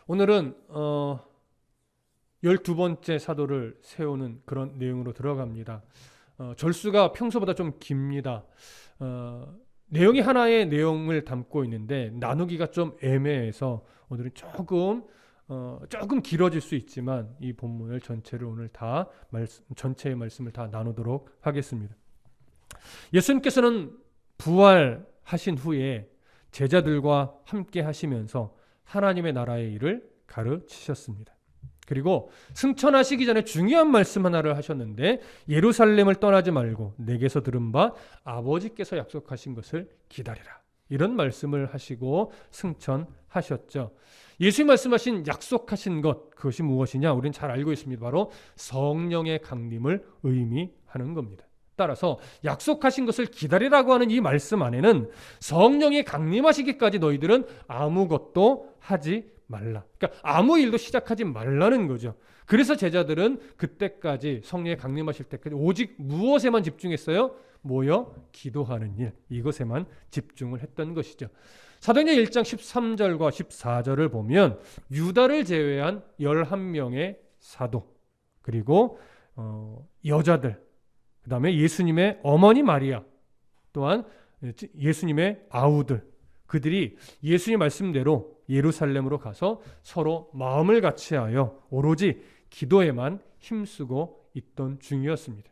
오늘은 12번째 사도를 세우는 그런 내용으로 들어갑니다. 절수가 평소보다 좀 깁니다. 내용이 하나의 내용을 담고 있는데 나누기가 좀 애매해서 오늘은 조금 길어질 수 있지만 이 본문을 전체를 오늘 전체의 말씀을 다 나누도록 하겠습니다. 예수님께서는 부활하신 후에 제자들과 함께 하시면서 하나님의 나라의 일을 가르치셨습니다. 그리고 승천하시기 전에 중요한 말씀 하나를 하셨는데, 예루살렘을 떠나지 말고 내게서 들은 바 아버지께서 약속하신 것을 기다리라, 이런 말씀을 하시고 승천하셨죠. 예수님 말씀하신 약속하신 것, 그것이 무엇이냐? 우리는 잘 알고 있습니다. 바로 성령의 강림을 의미하는 겁니다. 따라서 약속하신 것을 기다리라고 하는 이 말씀 안에는 성령이 강림하시기까지 너희들은 아무것도 하지 말라, 그러니까 아무 일도 시작하지 말라는 거죠. 그래서 제자들은 그때까지, 성령이 강림하실 때까지 오직 무엇에만 집중했어요? 모여 기도하는 일, 이것에만 집중을 했던 것이죠. 사도행전 1장 13절과 14절을 보면 유다를 제외한 11명의 사도, 그리고 여자들, 그 다음에 예수님의 어머니 마리아, 또한 예수님의 아우들, 그들이 예수님 말씀대로 예루살렘으로 가서 서로 마음을 같이하여 오로지 기도에만 힘쓰고 있던 중이었습니다.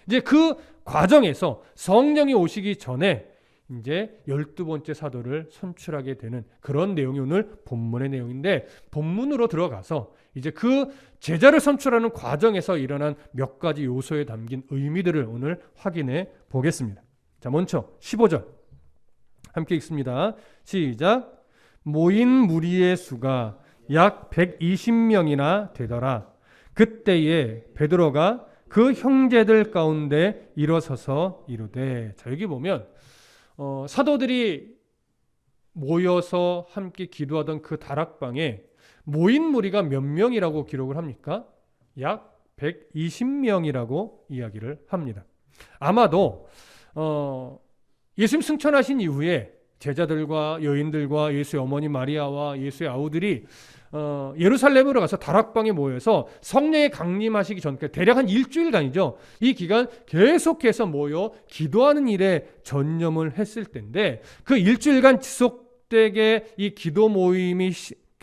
이제 그 과정에서 성령이 오시기 전에 이제 12번째 사도를 선출하게 되는 그런 내용이 오늘 본문의 내용인데, 본문으로 들어가서 이제 그 제자를 선출하는 과정에서 일어난 몇 가지 요소에 담긴 의미들을 오늘 확인해 보겠습니다. 자, 먼저 15절 함께 읽습니다. 시작. 모인 무리의 수가 약 120명이나 되더라. 그때에 베드로가 그 형제들 가운데 일어서서 이르되. 자, 여기 보면 사도들이 모여서 함께 기도하던 그 다락방에 모인 무리가 몇 명이라고 기록을 합니까? 약 120명이라고 이야기를 합니다. 아마도 예수님 승천하신 이후에 제자들과 여인들과 예수의 어머니 마리아와 예수의 아우들이 예루살렘으로 가서 다락방에 모여서 성령의 강림하시기 전까지 대략 한 일주일간이죠. 이 기간 계속해서 모여 기도하는 일에 전념을 했을 텐데, 그 일주일간 지속되게 이 기도 모임이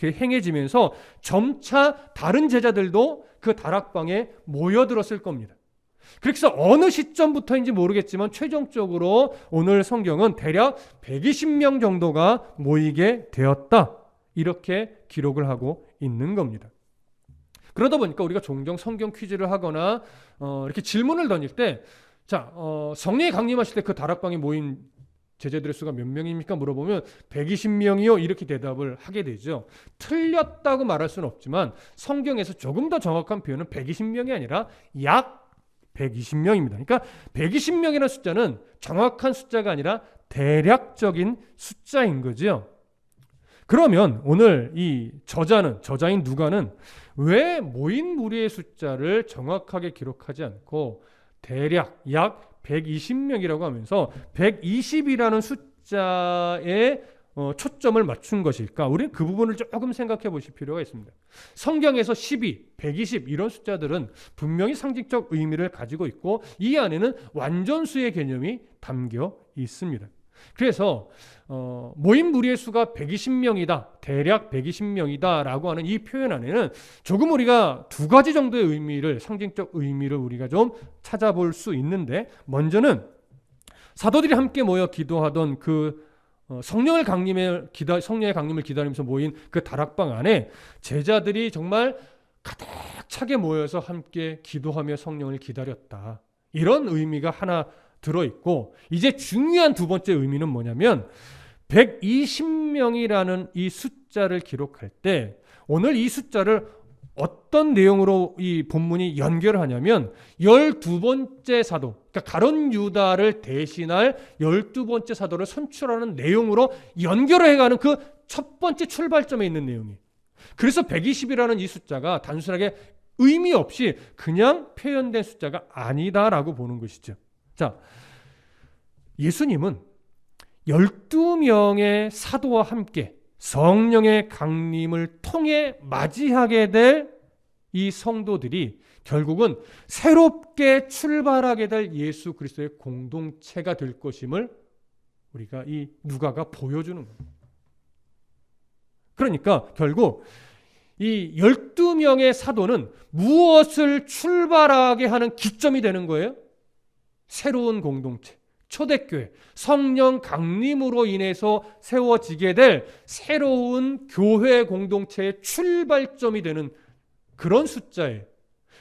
행해지면서 점차 다른 제자들도 그 다락방에 모여들었을 겁니다. 그래서 어느 시점부터인지 모르겠지만 최종적으로 오늘 성경은 대략 120명 정도가 모이게 되었다, 이렇게 기록을 하고 있는 겁니다. 그러다 보니까 우리가 종종 성경 퀴즈를 하거나 이렇게 질문을 던질 때, 자, 성령이 강림하실 때 그 다락방에 모인 제자들의 수가 몇 명입니까? 물어보면 120명이요, 이렇게 대답을 하게 되죠. 틀렸다고 말할 수는 없지만 성경에서 조금 더 정확한 표현은 120명이 아니라 약 120명입니다. 그러니까 120명이라는 숫자는 정확한 숫자가 아니라 대략적인 숫자인 거죠. 그러면 오늘 이 저자인 누가는 왜 모인 무리의 숫자를 정확하게 기록하지 않고 대략 약 120명이라고 하면서 120이라는 숫자에 초점을 맞춘 것일까? 우리는 그 부분을 조금 생각해 보실 필요가 있습니다. 성경에서 12, 120 이런 숫자들은 분명히 상징적 의미를 가지고 있고 이 안에는 완전수의 개념이 담겨 있습니다. 그래서 모인 무리의 수가 120명이다, 대략 120명이다 라고 하는 이 표현 안에는 조금 우리가 두 가지 정도의 의미를, 상징적 의미를 우리가 좀 찾아볼 수 있는데, 먼저는 사도들이 함께 모여 기도하던 그 성령의 강림을 기다리면서 모인 그 다락방 안에 제자들이 정말 가득 차게 모여서 함께 기도하며 성령을 기다렸다, 이런 의미가 하나 들어있고, 이제 중요한 두 번째 의미는 뭐냐면 120명이라는 이 숫자를 기록할 때 오늘 이 숫자를 어떤 내용으로 이 본문이 연결을 하냐면 12번째 사도, 그러니까 가룟 유다를 대신할 12번째 사도를 선출하는 내용으로 연결을 해가는 그 첫 번째 출발점에 있는 내용이에요. 그래서 120이라는 이 숫자가 단순하게 의미 없이 그냥 표현된 숫자가 아니다라고 보는 것이죠. 자, 예수님은 12명의 사도와 함께 성령의 강림을 통해 맞이하게 될 이 성도들이 결국은 새롭게 출발하게 될 예수 그리스도의 공동체가 될 것임을 우리가 이 누가가 보여주는 거예요. 그러니까 결국 이 12명의 사도는 무엇을 출발하게 하는 기점이 되는 거예요? 새로운 공동체, 초대교회, 성령 강림으로 인해서 세워지게 될 새로운 교회 공동체의 출발점이 되는 그런 숫자예요.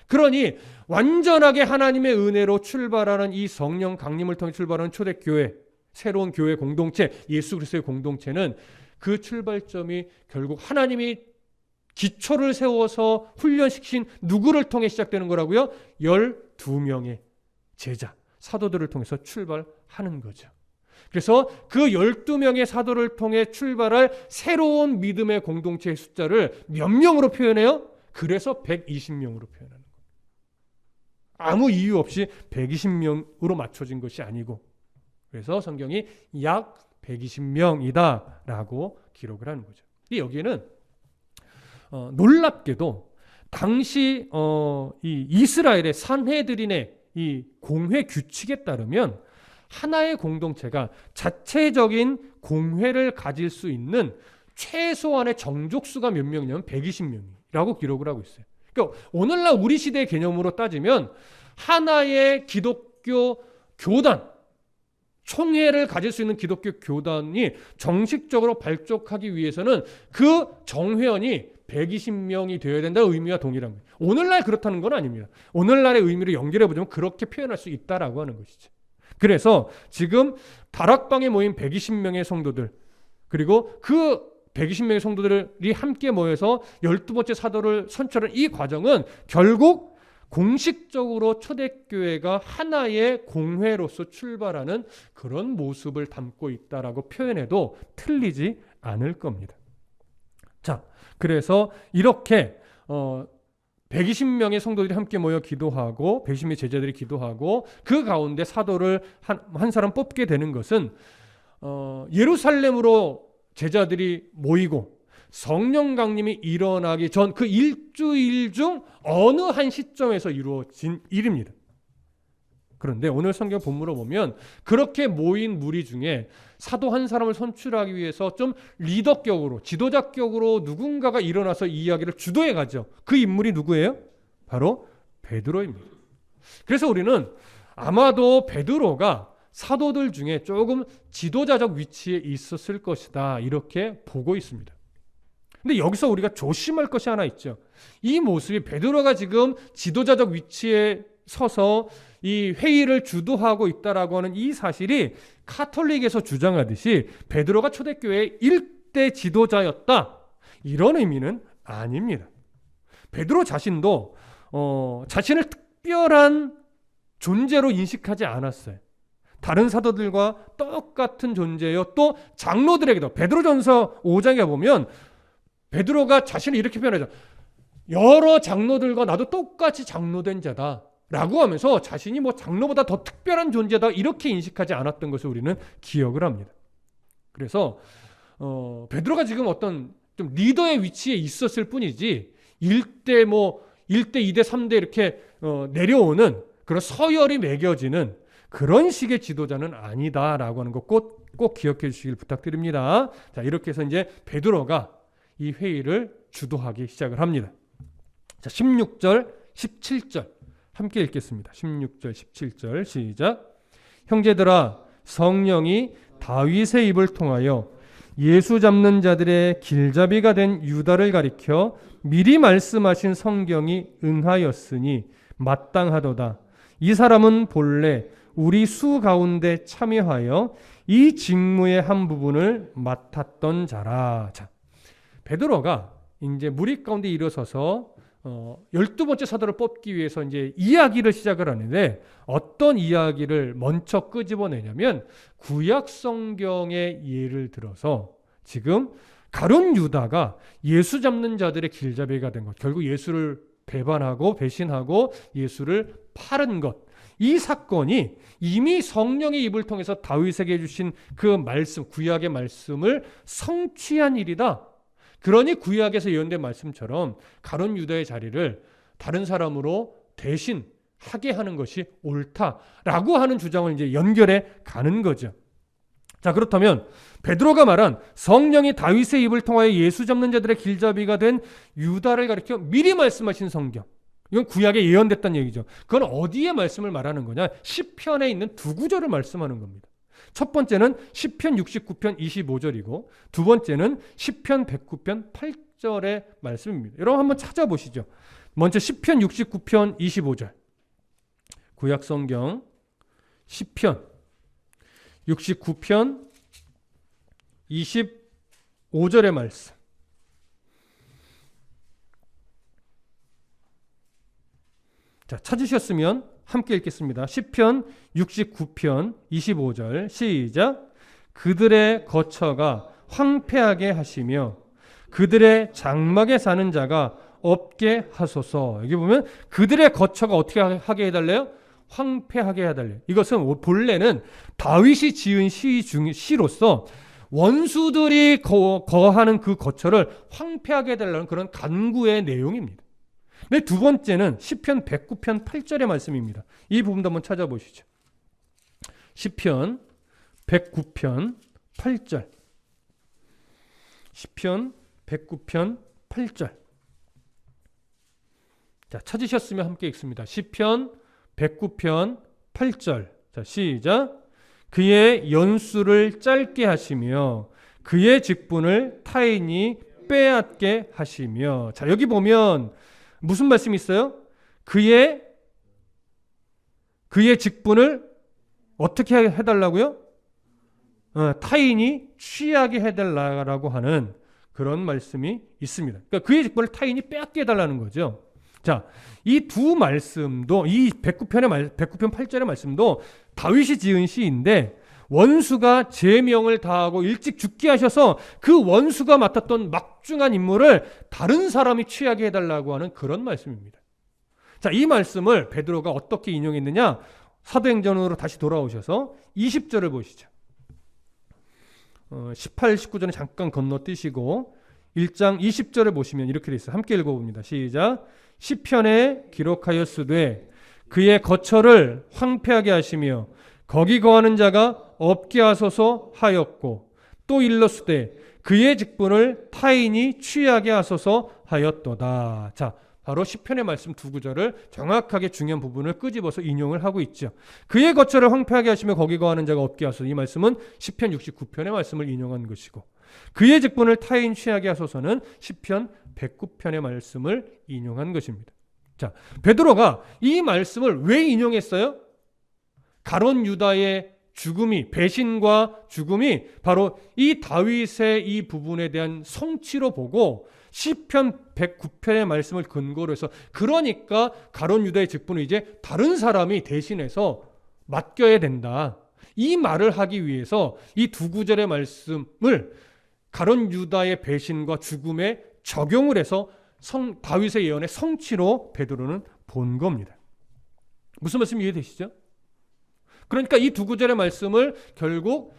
그러니 완전하게 하나님의 은혜로 출발하는 이 성령 강림을 통해 출발하는 초대교회, 새로운 교회 공동체, 예수 그리스도의 공동체는 그 출발점이 결국 하나님이 기초를 세워서 훈련시킨 누구를 통해 시작되는 거라고요? 12명의 제자, 사도들을 통해서 출발하는 거죠. 그래서 그 12명의 사도를 통해 출발할 새로운 믿음의 공동체의 숫자를 몇 명으로 표현해요? 그래서 120명으로 표현하는 거예요. 아무 이유 없이 120명으로 맞춰진 것이 아니고, 그래서 성경이 약 120명이다 라고 기록을 하는 거죠. 여기에는 놀랍게도 당시 이 이스라엘의 산헤드린의 이 공회 규칙에 따르면 하나의 공동체가 자체적인 공회를 가질 수 있는 최소한의 정족수가 몇 명이냐면 120명이라고 기록을 하고 있어요. 그러니까 오늘날 우리 시대의 개념으로 따지면 하나의 기독교 교단, 총회를 가질 수 있는 기독교 교단이 정식적으로 발족하기 위해서는 그 정회원이 120명이 되어야 된다는 의미와 동일한 거예요. 오늘날 그렇다는 건 아닙니다. 오늘날의 의미를 연결해 보자면 그렇게 표현할 수 있다라고 하는 것이죠. 그래서 지금 다락방에 모인 120명의 성도들, 그리고 그 120명의 성도들이 함께 모여서 12번째 사도를 선출한 이 과정은 결국 공식적으로 초대교회가 하나의 공회로서 출발하는 그런 모습을 담고 있다라고 표현해도 틀리지 않을 겁니다. 자, 그래서 이렇게 120명의 성도들이 함께 모여 기도하고 120명의 제자들이 기도하고 그 가운데 사도를 한 사람 뽑게 되는 것은 예루살렘으로 제자들이 모이고 성령 강림이 일어나기 전 그 일주일 중 어느 한 시점에서 이루어진 일입니다. 그런데 오늘 성경 본문으로 보면 그렇게 모인 무리 중에 사도 한 사람을 선출하기 위해서 좀 리더격으로, 지도자격으로 누군가가 일어나서 이 이야기를 주도해 가죠. 그 인물이 누구예요? 바로 베드로입니다. 그래서 우리는 아마도 베드로가 사도들 중에 조금 지도자적 위치에 있었을 것이다, 이렇게 보고 있습니다. 근데 여기서 우리가 조심할 것이 하나 있죠. 이 모습이 베드로가 지금 지도자적 위치에 서서 이 회의를 주도하고 있다라고 하는 이 사실이 카톨릭에서 주장하듯이 베드로가 초대교회의 일대 지도자였다, 이런 의미는 아닙니다. 베드로 자신도 자신을 특별한 존재로 인식하지 않았어요. 다른 사도들과 똑같은 존재요. 또 장로들에게도 베드로전서 5장에 보면 베드로가 자신을 이렇게 표현하죠. 여러 장로들과 나도 똑같이 장로된 자다 라고 하면서 자신이 뭐 장로보다 더 특별한 존재다 이렇게 인식하지 않았던 것을 우리는 기억을 합니다. 그래서 베드로가 지금 어떤 좀 리더의 위치에 있었을 뿐이지 1대 2대 3대 이렇게 내려오는 그런 서열이 매겨지는 그런 식의 지도자는 아니다라고 하는 거 꼭 기억해 주시길 부탁드립니다. 자, 이렇게 해서 이제 베드로가 이 회의를 주도하기 시작을 합니다. 자, 16절, 17절 함께 읽겠습니다. 16절, 17절 시작. 형제들아, 성령이 다윗의 입을 통하여 예수 잡는 자들의 길잡이가 된 유다를 가리켜 미리 말씀하신 성경이 응하였으니 마땅하도다. 이 사람은 본래 우리 수 가운데 참여하여 이 직무의 한 부분을 맡았던 자라. 자, 베드로가 이제 무리 가운데 일어서서 12번째 사도를 뽑기 위해서 이제 이야기를 시작을 하는데 어떤 이야기를 먼저 끄집어내냐면 구약 성경의 예를 들어서 지금 가룟 유다가 예수 잡는 자들의 길잡이가 된 것, 결국 예수를 배반하고 배신하고 예수를 팔은 것, 이 사건이 이미 성령의 입을 통해서 다윗에게 주신 그 말씀, 구약의 말씀을 성취한 일이다. 그러니 구약에서 예언된 말씀처럼 가룟 유다의 자리를 다른 사람으로 대신 하게 하는 것이 옳다라고 하는 주장을 이제 연결해 가는 거죠. 자, 그렇다면 베드로가 말한 성령이 다윗의 입을 통하여 예수 잡는 자들의 길잡이가 된 유다를 가리켜 미리 말씀하신 성경. 이건 구약에 예언됐다는 얘기죠. 그건 어디에 말씀을 말하는 거냐? 시편에 있는 두 구절을 말씀하는 겁니다. 첫 번째는 시편 69편 25절이고 두 번째는 시편 109편 8절의 말씀입니다. 여러분 한번 찾아보시죠. 먼저 시편 69편 25절. 구약 성경 시편 69편 25절의 말씀. 자, 찾으셨으면 함께 읽겠습니다. 시편 69편 25절 시작. 그들의 거처가 황폐하게 하시며 그들의 장막에 사는 자가 없게 하소서. 여기 보면 그들의 거처가 어떻게 하게 해달래요? 황폐하게 해달래요. 이것은 본래는 다윗이 지은 시로서 원수들이 거하는 그 거처를 황폐하게 해달라는 그런 간구의 내용입니다. 네, 두 번째는 시편 109편 8절의 말씀입니다. 이 부분도 한번 찾아보시죠. 시편 109편 8절. 시편 109편 8절. 자, 찾으셨으면 함께 읽습니다. 시편 109편 8절. 자, 시작. 그의 연수를 짧게 하시며 그의 직분을 타인이 빼앗게 하시며. 자, 여기 보면 무슨 말씀이 있어요? 그의 직분을 어떻게 해달라고요? 타인이 취하게 해달라고 하는 그런 말씀이 있습니다. 그러니까 그의 직분을 타인이 빼앗게 해달라는 거죠. 자, 이 두 말씀도 이 109편 8절의 말씀도 다윗이 지은 시인데 원수가 제명을 다하고 일찍 죽게 하셔서 그 원수가 맡았던 막중한 임무를 다른 사람이 취하게 해달라고 하는 그런 말씀입니다. 자, 이 말씀을 베드로가 어떻게 인용했느냐? 사도행전으로 다시 돌아오셔서 20절을 보시죠. 18, 19절은 잠깐 건너뛰시고 1장 20절을 보시면 이렇게 되어 있어요. 함께 읽어봅니다. 시작. 시편에 기록하였으되 그의 거처를 황폐하게 하시며 거기 거하는 자가 없게 하소서 하였고 또 일렀으되 그의 직분을 타인이 취하게 하소서 하였도다. 자, 바로 시편의 말씀 두 구절을 정확하게 중요한 부분을 끄집어서 인용을 하고 있죠. 그의 거처를 황폐하게 하시며 거기 거하는 자가 없게 하소서. 이 말씀은 시편 69편의 말씀을 인용한 것이고 그의 직분을 타인 취하게 하소서는 시편 109편의 말씀을 인용한 것입니다. 자, 베드로가 이 말씀을 왜 인용했어요? 가룟 유다의 죽음이, 배신과 죽음이 바로 이 다윗의 이 부분에 대한 성취로 보고 시편 109편의 말씀을 근거로 해서 그러니까 가룟 유다의 직분을 이제 다른 사람이 대신해서 맡겨야 된다. 이 말을 하기 위해서 이 두 구절의 말씀을 가룟 유다의 배신과 죽음에 적용을 해서 다윗의 예언의 성취로 베드로는 본 겁니다. 무슨 말씀 이해되시죠? 그러니까 이 두 구절의 말씀을 결국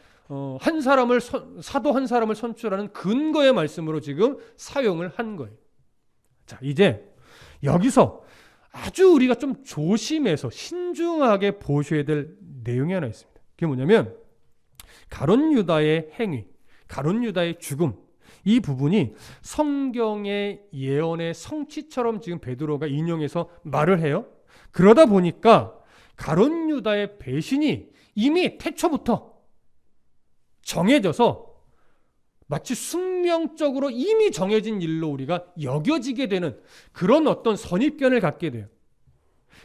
사도 한 사람을 선출하는 근거의 말씀으로 지금 사용을 한 거예요. 자, 이제 여기서 아주 우리가 좀 조심해서 신중하게 보셔야 될 내용이 하나 있습니다. 그게 뭐냐면 가룟 유다의 행위, 가룟 유다의 죽음, 이 부분이 성경의 예언의 성취처럼 지금 베드로가 인용해서 말을 해요. 그러다 보니까 가룟 유다의 배신이 이미 태초부터 정해져서 마치 숙명적으로 이미 정해진 일로 우리가 여겨지게 되는 그런 어떤 선입견을 갖게 돼요.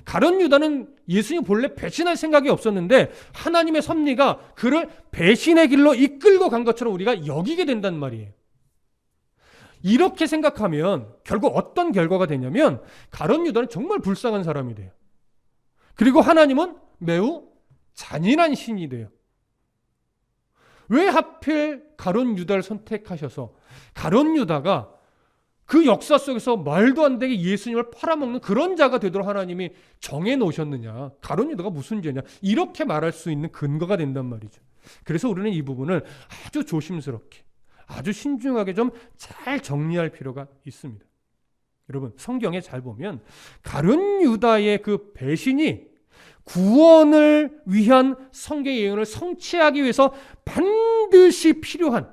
가룟 유다는 예수님 본래 배신할 생각이 없었는데 하나님의 섭리가 그를 배신의 길로 이끌고 간 것처럼 우리가 여기게 된단 말이에요. 이렇게 생각하면 결국 어떤 결과가 되냐면 가룟 유다는 정말 불쌍한 사람이 돼요. 그리고 하나님은 매우 잔인한 신이 돼요. 왜 하필 가룟 유다를 선택하셔서 가룟 유다가 그 역사 속에서 말도 안 되게 예수님을 팔아먹는 그런 자가 되도록 하나님이 정해놓으셨느냐, 가룟 유다가 무슨 죄냐, 이렇게 말할 수 있는 근거가 된단 말이죠. 그래서 우리는 이 부분을 아주 조심스럽게, 아주 신중하게 좀 잘 정리할 필요가 있습니다. 여러분, 성경에 잘 보면 가룟 유다의 그 배신이 구원을 위한 성경의 예언을 성취하기 위해서 반드시 필요한,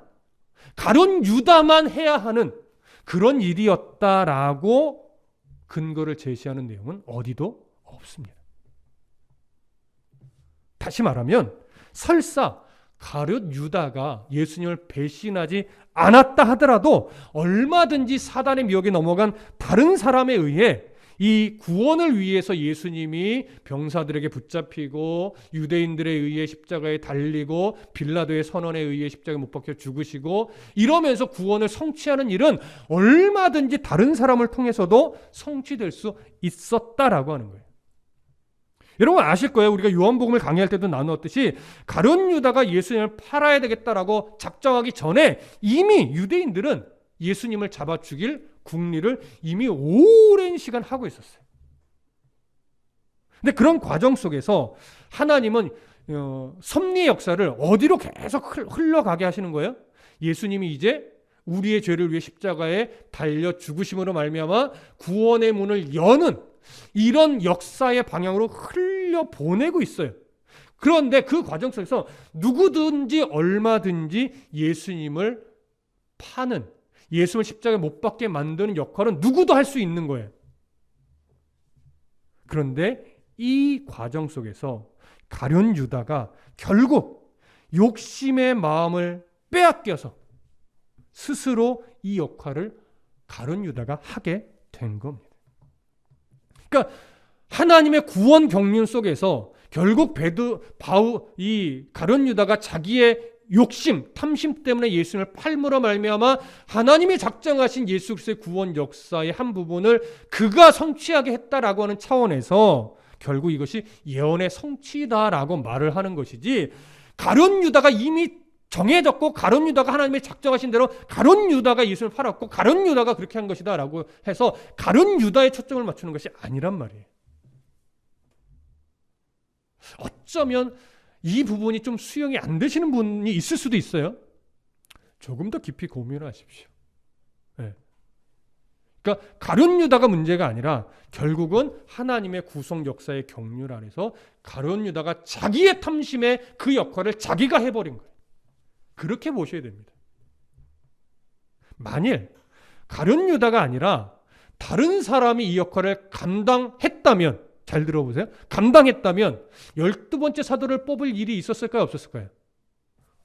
가룟 유다만 해야 하는 그런 일이었다라고 근거를 제시하는 내용은 어디도 없습니다. 다시 말하면 설사 가룟 유다가 예수님을 배신하지 않았다 하더라도 얼마든지 사단의 미혹에 넘어간 다른 사람에 의해 이 구원을 위해서 예수님이 병사들에게 붙잡히고 유대인들에 의해 십자가에 달리고 빌라도의 선언에 의해 십자가에 못 박혀 죽으시고 이러면서 구원을 성취하는 일은 얼마든지 다른 사람을 통해서도 성취될 수 있었다라고 하는 거예요. 여러분 아실 거예요. 우리가 요한복음을 강의할 때도 나누었듯이 가룟 유다가 예수님을 팔아야 되겠다라고 작정하기 전에 이미 유대인들은 예수님을 잡아 죽일 궁리를 이미 오랜 시간 하고 있었어요. 근데 그런 과정 속에서 하나님은 섭리의 역사를 어디로 계속 흘러가게 하시는 거예요? 예수님이 이제 우리의 죄를 위해 십자가에 달려 죽으심으로 말미암아 구원의 문을 여는 이런 역사의 방향으로 흘려보내고 있어요. 그런데 그 과정 속에서 누구든지 얼마든지 예수님을 파는, 예수를 십자가에 못 박게 만드는 역할은 누구도 할 수 있는 거예요. 그런데 이 과정 속에서 가룟 유다가 결국 욕심의 마음을 빼앗겨서 스스로 이 역할을 가룟 유다가 하게 된 겁니다. 그러니까 하나님의 구원 경륜 속에서 결국 이 가룟 유다가 자기의 욕심, 탐심 때문에 예수님을 팔므로 말미암아 하나님이 작정하신 예수 그리스도의 구원 역사의 한 부분을 그가 성취하게 했다라고 하는 차원에서 결국 이것이 예언의 성취다라고 말을 하는 것이지, 가룟 유다가 이미 정해졌고 가룟 유다가 하나님이 작정하신 대로 가룟 유다가 예수님을 팔았고 가룟 유다가 그렇게 한 것이다라고 해서 가룟 유다에 초점을 맞추는 것이 아니란 말이에요. 어쩌면 이 부분이 좀 수용이 안 되시는 분이 있을 수도 있어요. 조금 더 깊이 고민을 하십시오. 네. 그러니까 가룟 유다가 문제가 아니라 결국은 하나님의 구속 역사의 경륜 안에서 가룟 유다가 자기의 탐심의 그 역할을 자기가 해버린 거예요. 그렇게 보셔야 됩니다. 만일 가룟 유다가 아니라 다른 사람이 이 역할을 감당했다면, 잘 들어보세요. 감당했다면 12번째 사도를 뽑을 일이 있었을까요? 없었을까요?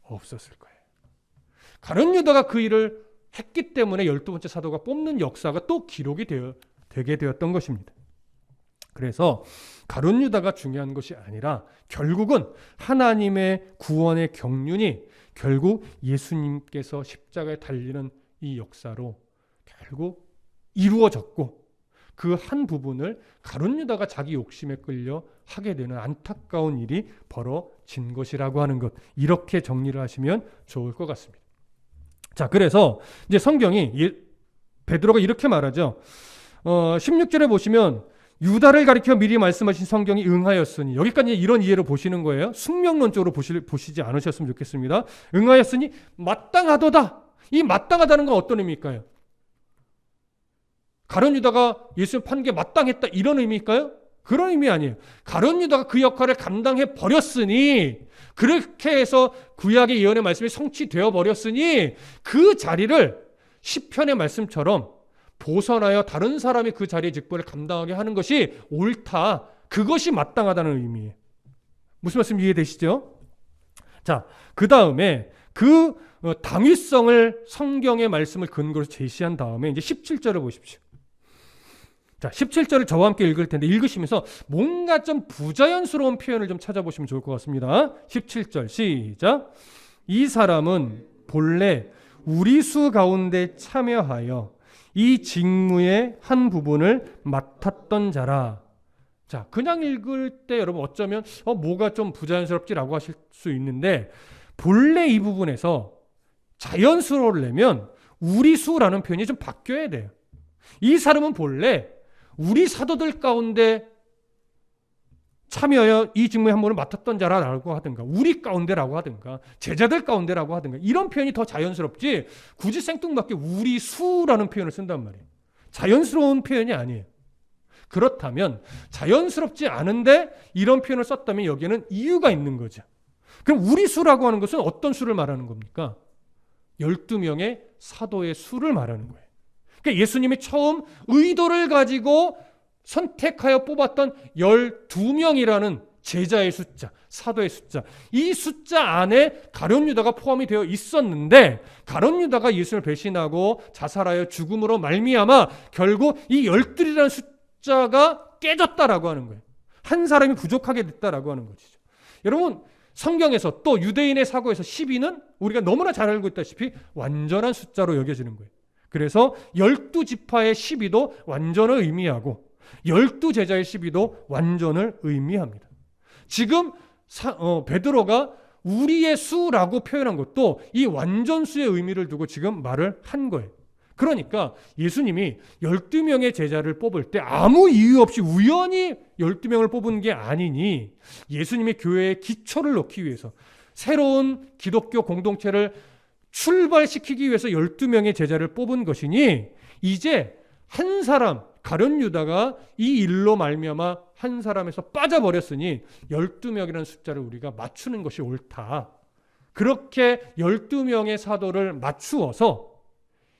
없었을 거예요. 가룟 유다가 그 일을 했기 때문에 12번째 사도가 뽑는 역사가 또 기록이 되게 되었던 것입니다. 그래서 가룟 유다가 중요한 것이 아니라 결국은 하나님의 구원의 경륜이 결국 예수님께서 십자가에 달리는 이 역사로 결국 이루어졌고, 그 한 부분을 가룟 유다가 자기 욕심에 끌려 하게 되는 안타까운 일이 벌어진 것이라고 하는 것, 이렇게 정리를 하시면 좋을 것 같습니다. 자, 그래서 이제 성경이 베드로가 이렇게 말하죠. 16절에 보시면 유다를 가리켜 미리 말씀하신 성경이 응하였으니, 여기까지 이런 이해로 보시는 거예요. 숙명론적으로 보시지 않으셨으면 좋겠습니다. 응하였으니 마땅하도다. 이 마땅하다는 건 어떤 의미일까요? 가룟 유다가 예수님 판 게 마땅했다, 이런 의미일까요? 그런 의미 아니에요. 가룟 유다가 그 역할을 감당해 버렸으니, 그렇게 해서 구약의 예언의 말씀이 성취되어 버렸으니 그 자리를 시편의 말씀처럼 보선하여 다른 사람이 그 자리의 직분을 감당하게 하는 것이 옳다. 그것이 마땅하다는 의미예요. 무슨 말씀 이해되시죠? 자, 그 다음에 그 당위성을 성경의 말씀을 근거로 제시한 다음에 이제 17절을 보십시오. 자, 17절을 저와 함께 읽을 텐데 읽으시면서 뭔가 좀 부자연스러운 표현을 좀 찾아보시면 좋을 것 같습니다. 17절 시작. 이 사람은 본래 우리 수 가운데 참여하여 이 직무의 한 부분을 맡았던 자라. 자, 그냥 읽을 때 여러분 어쩌면 뭐가 좀 부자연스럽지라고 하실 수 있는데, 본래 이 부분에서 자연스러우려면 우리 수라는 표현이 좀 바뀌어야 돼요. 이 사람은 본래 우리 사도들 가운데 참여하여 이 직무의 한 번을 맡았던 자라고 하든가, 우리 가운데라고 하든가, 제자들 가운데라고 하든가, 이런 표현이 더 자연스럽지 굳이 생뚱맞게 우리 수라는 표현을 쓴단 말이에요. 자연스러운 표현이 아니에요. 그렇다면 자연스럽지 않은데 이런 표현을 썼다면 여기에는 이유가 있는 거죠. 그럼 우리 수라고 하는 것은 어떤 수를 말하는 겁니까? 12명의 사도의 수를 말하는 거예요. 그러니까 예수님이 처음 의도를 가지고 선택하여 뽑았던 12명이라는 제자의 숫자, 사도의 숫자, 이 숫자 안에 가룟 유다가 포함이 되어 있었는데, 가룟 유다가 예수를 배신하고 자살하여 죽음으로 말미암아 결국 이 12이라는 숫자가 깨졌다라고 하는 거예요. 한 사람이 부족하게 됐다라고 하는 것이죠. 여러분, 성경에서 또 유대인의 사고에서 12는 우리가 너무나 잘 알고 있다시피 완전한 숫자로 여겨지는 거예요. 그래서 12지파의 12도 완전을 의미하고 12제자의 12도 완전을 의미합니다. 지금 베드로가 우리의 수라고 표현한 것도 이 완전수의 의미를 두고 지금 말을 한 거예요. 그러니까 예수님이 12명의 제자를 뽑을 때 아무 이유 없이 우연히 12명을 뽑은 게 아니니, 예수님의 교회의 기초를 놓기 위해서, 새로운 기독교 공동체를 출발시키기 위해서 12명의 제자를 뽑은 것이니, 이제 한 사람, 가룟 유다가 이 일로 말미암아 한 사람에서 빠져버렸으니 12명이라는 숫자를 우리가 맞추는 것이 옳다. 그렇게 12명의 사도를 맞추어서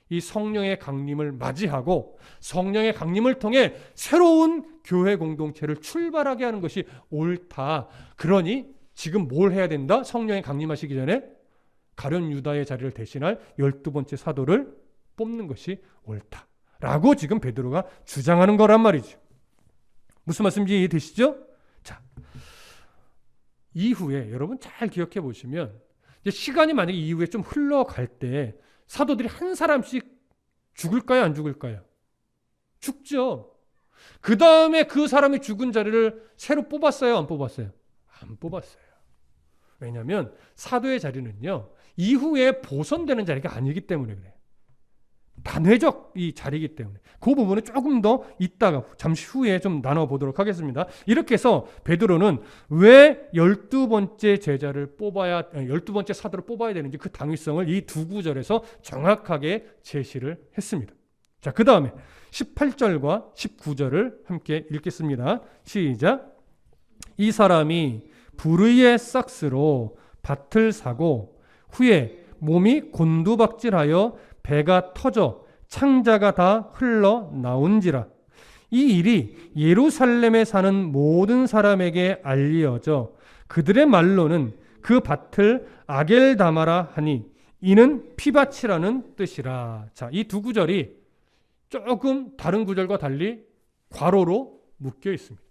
이 성령의 강림을 맞이하고 성령의 강림을 통해 새로운 교회 공동체를 출발하게 하는 것이 옳다. 그러니 지금 뭘 해야 된다? 성령의 강림하시기 전에 가룟 유다의 자리를 대신할 12번째 사도를 뽑는 것이 옳다 라고 지금 베드로가 주장하는 거란 말이죠. 무슨 말씀인지 이해되시죠? 자, 이후에 여러분 잘 기억해 보시면, 이제 시간이 만약에 이후에 좀 흘러갈 때 사도들이 한 사람씩 죽을까요? 안 죽을까요? 죽죠. 그 다음에 그 사람이 죽은 자리를 새로 뽑았어요? 안 뽑았어요? 안 뽑았어요. 왜냐하면 사도의 자리는요, 이후에 보선되는 자리가 아니기 때문에 그래요. 단회적 이 자리이기 때문에 그 부분은 조금 더 이따가 잠시 후에 좀 나눠보도록 하겠습니다. 이렇게 해서 베드로는 왜 12번째 제자를 뽑아야, 12번째 사도를 뽑아야 되는지 그 당위성을 이 두 구절에서 정확하게 제시를 했습니다. 자, 그 다음에 18절과 19절을 함께 읽겠습니다. 시작. 이 사람이 불의의 싹스로 밭을 사고 후에 몸이 곤두박질하여 배가 터져 창자가 다 흘러나온지라. 이 일이 예루살렘에 사는 모든 사람에게 알려져 그들의 말로는 그 밭을 아겔다마라 하니 이는 피밭이라는 뜻이라. 자, 이 두 구절이 조금 다른 구절과 달리 괄호로 묶여 있습니다.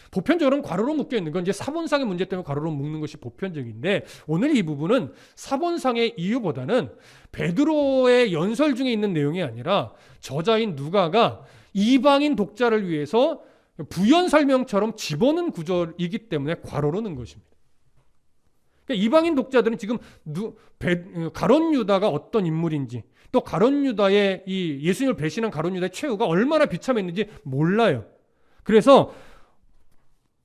보편적으로는 괄호로 묶여 있는 건 이제 사본상의 문제 때문에 괄호로 묶는 것이 보편적인데, 오늘 이 부분은 사본상의 이유보다는 베드로의 연설 중에 있는 내용이 아니라 저자인 누가가 이방인 독자를 위해서 부연 설명처럼 집어넣은 구절이기 때문에 괄호로 넣은 것입니다. 그러니까 이방인 독자들은 지금 가룟 유다가 어떤 인물인지, 또 가룟 유다의 이 예수님을 배신한 가룟 유다의 최후가 얼마나 비참했는지 몰라요. 그래서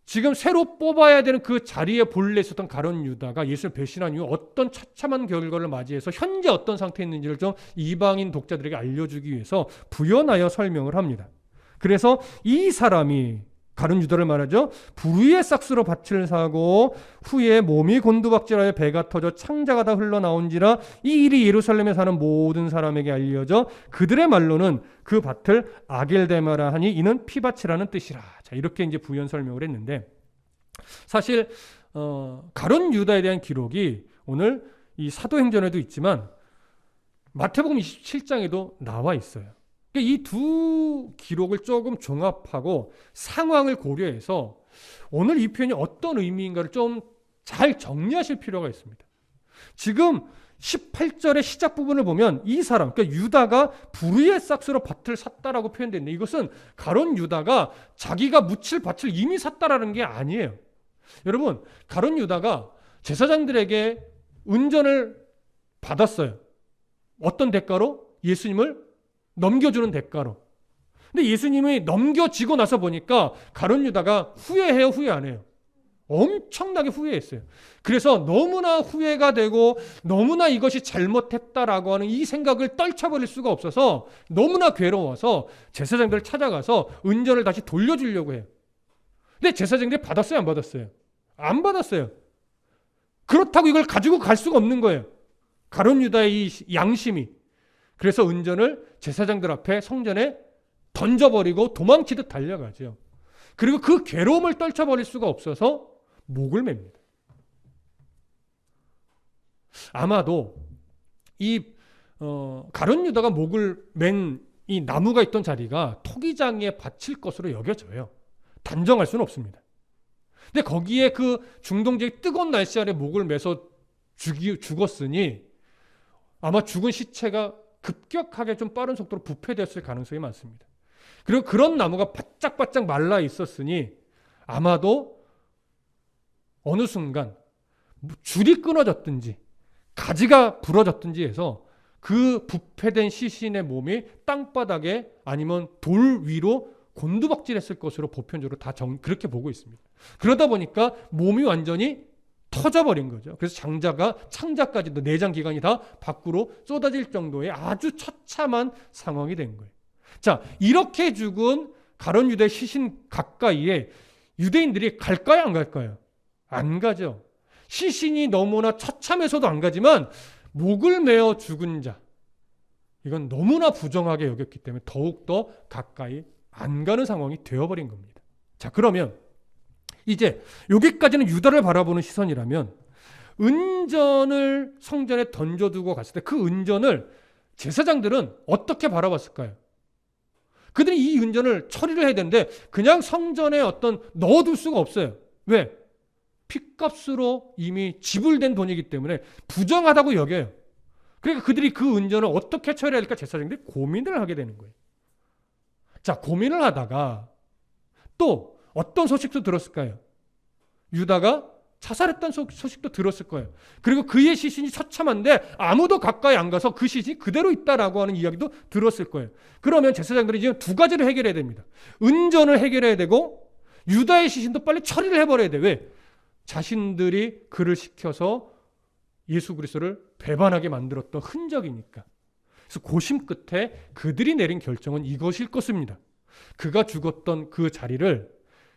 지금 새로 뽑아야 되는 그 자리에 본래 있었던 가룟 유다가 예수를 배신한 이후 어떤 처참한 결과를 맞이해서 현재 어떤 상태에 있는지를 좀 이방인 독자들에게 알려주기 위해서 부연하여 설명을 합니다. 그래서 이 사람이, 가룟 유다를 말하죠, 불의의 싹스로 밭을 사고 후에 몸이 곤두박질하여 배가 터져 창자가 다 흘러나온지라. 이 일이 예루살렘에 사는 모든 사람에게 알려져 그들의 말로는 그 밭을 아겔데마라 하니 이는 피밭이라는 뜻이라. 자, 이렇게 이제 부연 설명을 했는데, 사실 가룟 유다에 대한 기록이 오늘 이 사도행전에도 있지만 마태복음 27장에도 나와 있어요. 이 두 기록을 조금 종합하고 상황을 고려해서 오늘 이 표현이 어떤 의미인가를 좀 잘 정리하실 필요가 있습니다. 지금 18절의 시작 부분을 보면 이 사람, 그러니까 유다가 불의의 싹스로 밭을 샀다라고 표현되는데, 이것은 가룟 유다가 자기가 묻힐 밭을 이미 샀다라는 게 아니에요. 여러분, 가룟 유다가 제사장들에게 은전을 받았어요. 어떤 대가로? 예수님을 넘겨주는 대가로. 근데 예수님이 넘겨지고 나서 보니까 가룟 유다가 후회해요, 후회 안 해요? 엄청나게 후회했어요. 그래서 너무나 후회가 되고 너무나 이것이 잘못했다라고 하는 이 생각을 떨쳐버릴 수가 없어서 너무나 괴로워서 제사장들을 찾아가서 은전을 다시 돌려주려고 해요. 근데 제사장들이 받았어요, 안 받았어요? 안 받았어요. 그렇다고 이걸 가지고 갈 수가 없는 거예요. 가룟 유다의 이 양심이. 그래서 은전을 제사장들 앞에 성전에 던져버리고 도망치듯 달려가죠. 그리고 그 괴로움을 떨쳐버릴 수가 없어서 목을 맵니다. 아마도 이 가룟 유다가 목을 맨 이 나무가 있던 자리가 토기장에 바칠 것으로 여겨져요. 단정할 수는 없습니다. 근데 거기에 그 중동지의 뜨거운 날씨 아래 목을 매서 죽었으니 아마 죽은 시체가 급격하게 좀 빠른 속도로 부패되었을 가능성이 많습니다. 그리고 그런 나무가 바짝바짝 말라 있었으니 아마도 어느 순간 줄이 끊어졌든지 가지가 부러졌든지 해서 그 부패된 시신의 몸이 땅바닥에 아니면 돌 위로 곤두박질했을 것으로 보편적으로 다 그렇게 보고 있습니다. 그러다 보니까 몸이 완전히 터져버린 거죠. 그래서 창자까지도 내장 기관이 다 밖으로 쏟아질 정도의 아주 처참한 상황이 된 거예요. 자, 이렇게 죽은 가룟 유다의 시신 가까이에 유대인들이 갈까요, 안 갈까요? 안 가죠. 시신이 너무나 처참해서도 안 가지만 목을 메어 죽은 자, 이건 너무나 부정하게 여겼기 때문에 더욱더 가까이 안 가는 상황이 되어버린 겁니다. 자, 그러면 이제 여기까지는 유다를 바라보는 시선이라면 은전을 성전에 던져두고 갔을 때 그 은전을 제사장들은 어떻게 바라봤을까요? 그들이 이 은전을 처리를 해야 되는데 그냥 성전에 넣어둘 수가 없어요. 왜? 핏값으로 이미 지불된 돈이기 때문에 부정하다고 여겨요. 그러니까 그들이 그 은전을 어떻게 처리해야 할까 제사장들이 고민을 하게 되는 거예요. 자, 고민을 하다가 또 어떤 소식도 들었을까요? 유다가 자살했다는 소식도 들었을 거예요. 그리고 그의 시신이 처참한데 아무도 가까이 안 가서 그 시신이 그대로 있다라고 하는 이야기도 들었을 거예요. 그러면 제사장들이 지금 두 가지를 해결해야 됩니다. 은전을 해결해야 되고 유다의 시신도 빨리 처리를 해버려야 돼. 왜? 자신들이 그를 시켜서 예수 그리스도를 배반하게 만들었던 흔적이니까. 그래서 고심 끝에 그들이 내린 결정은 이것일 것입니다. 그가 죽었던 그 자리를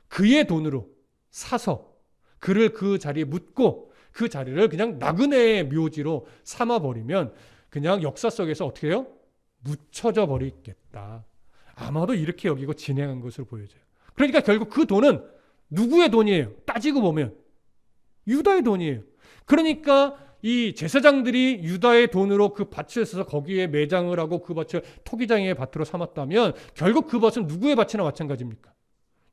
그의 돈으로 사서 그를 그 자리에 묻고 그 자리를 그냥 나그네의 묘지로 삼아버리면 그냥 역사 속에서 어떻게 해요? 묻혀져 버리겠다. 아마도 이렇게 여기고 진행한 것으로 보여져요. 그러니까 결국 그 돈은 누구의 돈이에요? 따지고 보면 유다의 돈이에요. 그러니까 이 제사장들이 유다의 돈으로 그 밭을 써서 거기에 매장을 하고 그 밭을 토기장의 밭으로 삼았다면 결국 그 밭은 누구의 밭이나 마찬가지입니까?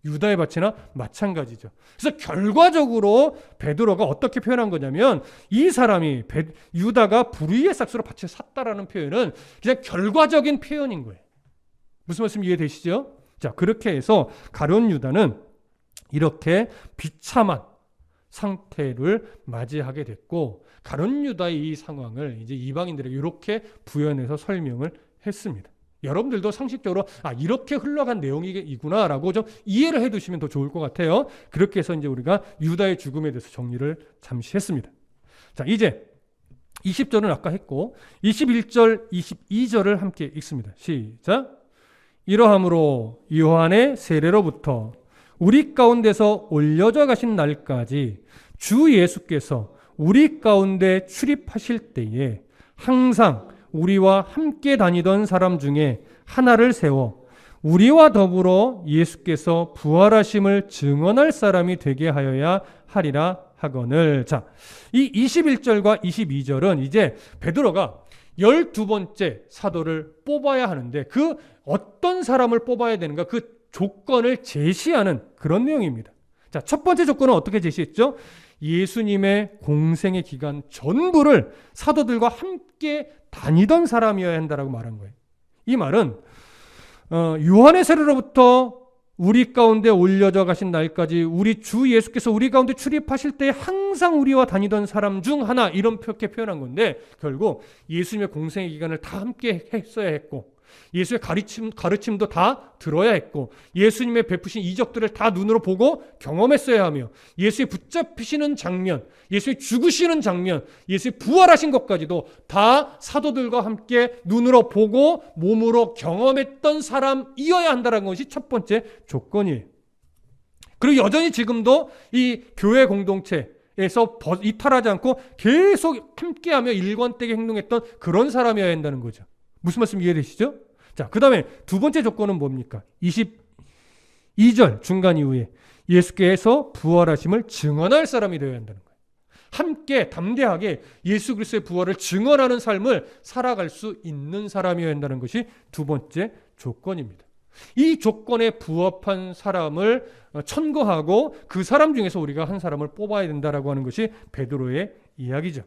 유다의 밭이나 마찬가지죠. 그래서 결과적으로 베드로가 어떻게 표현한 거냐면 이 사람이 유다가 불의의 삭수로 밭을 샀다라는 표현은 그냥 결과적인 표현인 거예요. 무슨 말씀 이해되시죠? 자, 그렇게 해서 가룟 유다는 이렇게 비참한 상태를 맞이하게 됐고 가룟 유다의 이 상황을 이제 이방인들에게 이렇게 부연해서 설명을 했습니다. 여러분들도 상식적으로 이렇게 흘러간 내용이구나라고 좀 이해를 해두시면 더 좋을 것 같아요. 그렇게 해서 이제 우리가 유다의 죽음에 대해서 정리를 잠시 했습니다. 자, 이제 20절은 아까 했고 21절, 22절을 함께 읽습니다. 시작. 이러함으로 요한의 세례로부터 우리 가운데서 올려져 가신 날까지 주 예수께서 우리 가운데 출입하실 때에 항상 우리와 함께 다니던 사람 중에 하나를 세워 우리와 더불어 예수께서 부활하심을 증언할 사람이 되게 하여야 하리라 하거늘. 자, 이 21절과 22절은 이제 베드로가 12번째 사도를 뽑아야 하는데 그 어떤 사람을 뽑아야 되는가 그 조건을 제시하는 그런 내용입니다. 자, 첫 번째 조건은 어떻게 제시했죠? 예수님의 공생의 기간 전부를 사도들과 함께 다니던 사람이어야 한다라고 말한 거예요. 이 말은 요한의 세례로부터 우리 가운데 올려져 가신 날까지 우리 주 예수께서 우리 가운데 출입하실 때 항상 우리와 다니던 사람 중 하나 이렇게 표현한 건데 결국 예수님의 공생의 기간을 다 함께 했어야 했고 예수의 가르침도 다 들어야 했고 예수님의 베푸신 이적들을 다 눈으로 보고 경험했어야 하며 예수의 붙잡히시는 장면, 예수의 죽으시는 장면, 예수의 부활하신 것까지도 다 사도들과 함께 눈으로 보고 몸으로 경험했던 사람이어야 한다는 것이 첫 번째 조건이에요. 그리고 여전히 지금도 이 교회 공동체에서 이탈하지 않고 계속 함께하며 일관되게 행동했던 그런 사람이어야 한다는 거죠. 무슨 말씀 이해되시죠? 자, 그 다음에 두 번째 조건은 뭡니까? 22절 중간 이후에 예수께서 부활하심을 증언할 사람이 되어야 한다는 거예요. 함께 담대하게 예수 그리스도의 부활을 증언하는 삶을 살아갈 수 있는 사람이어야 한다는 것이 두 번째 조건입니다. 이 조건에 부합한 사람을 천거하고 그 사람 중에서 우리가 한 사람을 뽑아야 된다라고 하는 것이 베드로의 이야기죠.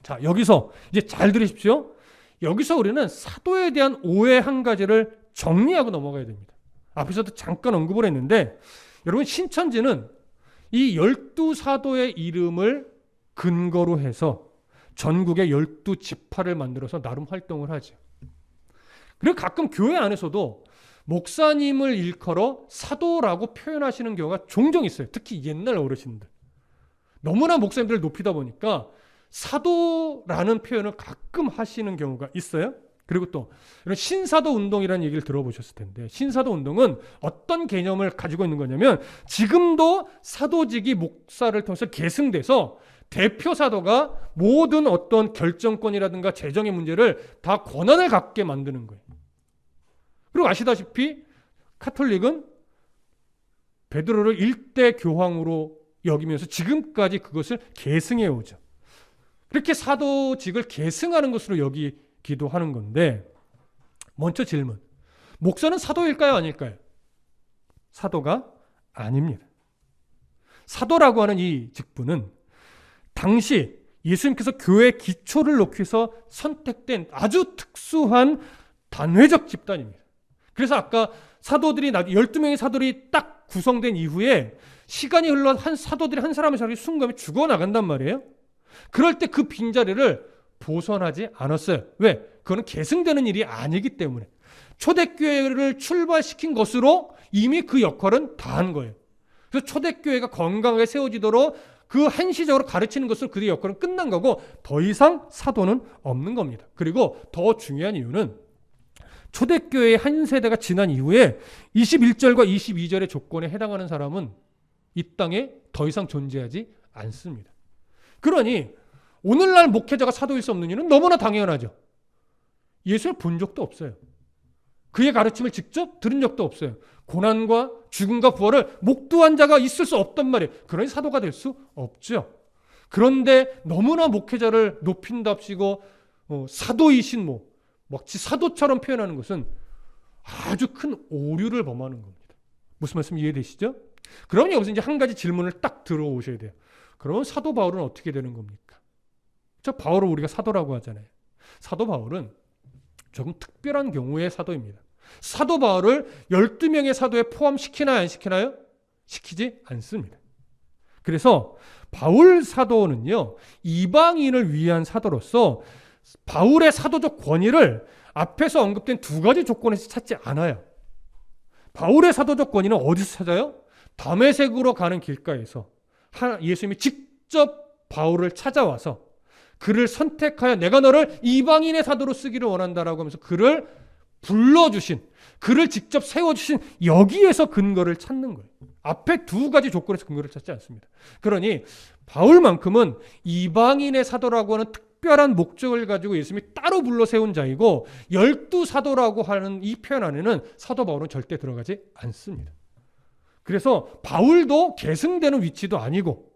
자, 여기서 이제 잘 들으십시오. 여기서 우리는 사도에 대한 오해 한 가지를 정리하고 넘어가야 됩니다. 앞에서도 잠깐 언급을 했는데 여러분 신천지는 이 12사도의 이름을 근거로 해서 전국에 12지파를 만들어서 나름 활동을 하죠. 그리고 가끔 교회 안에서도 목사님을 일컬어 사도라고 표현하시는 경우가 종종 있어요. 특히 옛날 어르신들. 너무나 목사님들을 높이다 보니까 사도라는 표현을 가끔 하시는 경우가 있어요. 그리고 또 이런 신사도 운동이라는 얘기를 들어보셨을 텐데 신사도 운동은 어떤 개념을 가지고 있는 거냐면 지금도 사도직이 목사를 통해서 계승돼서 대표 사도가 모든 어떤 결정권이라든가 재정의 문제를 다 권한을 갖게 만드는 거예요. 그리고 아시다시피 카톨릭은 베드로를 일대 교황으로 여기면서 지금까지 그것을 계승해 오죠. 그렇게 사도직을 계승하는 것으로 여기기도 하는 건데 먼저 질문. 목사는 사도일까요? 아닐까요? 사도가 아닙니다. 사도라고 하는 이 직분은 당시 예수님께서 교회의 기초를 놓기 위해서 선택된 아주 특수한 단회적 집단입니다. 그래서 아까 사도들이 12명의 사도들이 딱 구성된 이후에 시간이 흘러 한 사도들이 한 사람의 자리에 순간에 죽어나간단 말이에요. 그럴 때 그 빈자리를 보선하지 않았어요. 왜? 그거는 계승되는 일이 아니기 때문에. 초대교회를 출발시킨 것으로 이미 그 역할은 다한 거예요. 그래서 초대교회가 건강하게 세워지도록 그 한시적으로 가르치는 것으로 그의 역할은 끝난 거고 더 이상 사도는 없는 겁니다. 그리고 더 중요한 이유는 초대교회의 한 세대가 지난 이후에 21절과 22절의 조건에 해당하는 사람은 이 땅에 더 이상 존재하지 않습니다. 그러니 오늘날 목회자가 사도일 수 없는 이유는 너무나 당연하죠. 예수를 본 적도 없어요. 그의 가르침을 직접 들은 적도 없어요. 고난과 죽음과 부활을 목도한 자가 있을 수 없단 말이에요. 그러니 사도가 될 수 없죠. 그런데 너무나 목회자를 높인답시고 사도이신 마치 사도처럼 표현하는 것은 아주 큰 오류를 범하는 겁니다. 무슨 말씀 이해되시죠? 그럼 여기서 이제 한 가지 질문을 딱 들어오셔야 돼요. 그러면 사도 바울은 어떻게 되는 겁니까? 저 바울을 우리가 사도라고 하잖아요. 사도 바울은 조금 특별한 경우의 사도입니다. 사도 바울을 12명의 사도에 포함시키나요? 안 시키나요? 시키지 않습니다. 그래서 바울 사도는요, 이방인을 위한 사도로서 바울의 사도적 권위를 앞에서 언급된 두 가지 조건에서 찾지 않아요. 바울의 사도적 권위는 어디서 찾아요? 다메섹으로 가는 길가에서 예수님이 직접 바울을 찾아와서 그를 선택하여 내가 너를 이방인의 사도로 쓰기를 원한다라고 하면서 그를 불러주신, 그를 직접 세워주신 여기에서 근거를 찾는 거예요. 앞에 두 가지 조건에서 근거를 찾지 않습니다. 그러니 바울만큼은 이방인의 사도라고 하는 특별한 목적을 가지고 예수님이 따로 불러 세운 자이고 12사도라고 하는 이 표현 안에는 사도 바울은 절대 들어가지 않습니다. 그래서 바울도 계승되는 위치도 아니고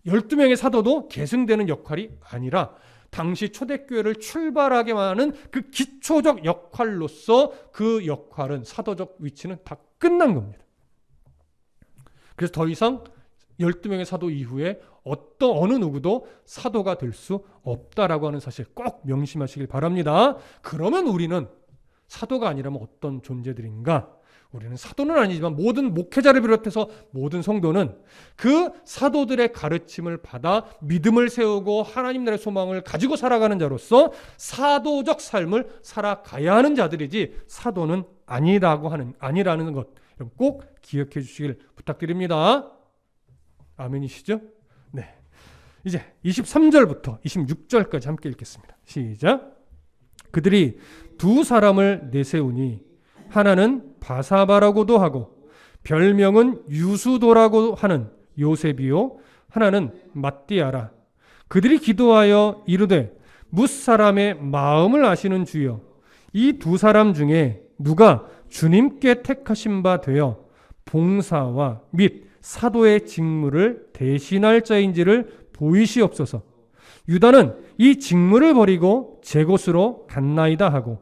12명의 사도도 계승되는 역할이 아니라 당시 초대교회를 출발하게 하는 그 기초적 역할로서 그 역할은 사도적 위치는 다 끝난 겁니다. 그래서 더 이상 12명의 사도 이후에 어느 누구도 사도가 될 수 없다라고 하는 사실 꼭 명심하시길 바랍니다. 그러면 우리는 사도가 아니라면 어떤 존재들인가? 우리는 사도는 아니지만 모든 목회자를 비롯해서 모든 성도는 그 사도들의 가르침을 받아 믿음을 세우고 하나님 나라의 소망을 가지고 살아가는 자로서 사도적 삶을 살아가야 하는 자들이지 사도는 아니라는 것 꼭 기억해 주시길 부탁드립니다. 아멘이시죠? 네. 이제 23절부터 26절까지 함께 읽겠습니다. 시작. 그들이 두 사람을 내세우니 하나는 바사바라고도 하고 별명은 유수도라고 하는 요셉이요 하나는 mattia라. 그들이 기도하여 이르되 뭇사람의 마음을 아시는 주여, 이 두 사람 중에 누가 주님께 택하신 바 되어 봉사와 및 사도의 직무를 대신할 자인지를 보이시옵소서. 유다는 이 직무를 버리고 제 곳으로 갔나이다 하고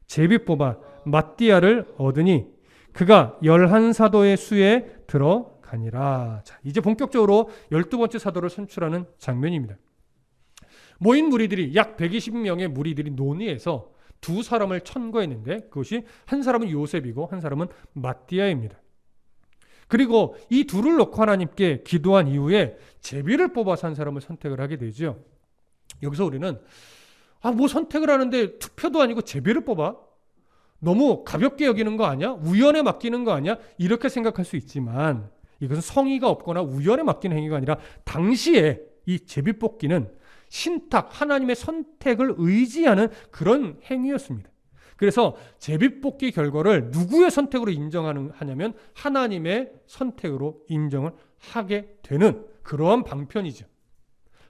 제비 뽑아 mattia를 얻으니 그가 11사도의 수에 들어가니라. 자, 이제 본격적으로 12번째 사도를 선출하는 장면입니다. 모인 무리들이 약 120명의 무리들이 논의해서 두 사람을 천거했는데 그것이 한 사람은 요셉이고 한 사람은 mattia입니다. 그리고 이 둘을 놓고 하나님께 기도한 이후에 제비를 뽑아서 한 사람을 선택을 하게 되죠. 여기서 우리는 뭐 선택을 하는데 투표도 아니고 제비를 뽑아? 너무 가볍게 여기는 거 아니야? 우연에 맡기는 거 아니야? 이렇게 생각할 수 있지만 이것은 성의가 없거나 우연에 맡기는 행위가 아니라 당시에 이 제비 뽑기는 신탁, 하나님의 선택을 의지하는 그런 행위였습니다. 그래서 제비 뽑기 결과를 누구의 선택으로 인정하냐면 하나님의 선택으로 인정을 하게 되는 그러한 방편이죠.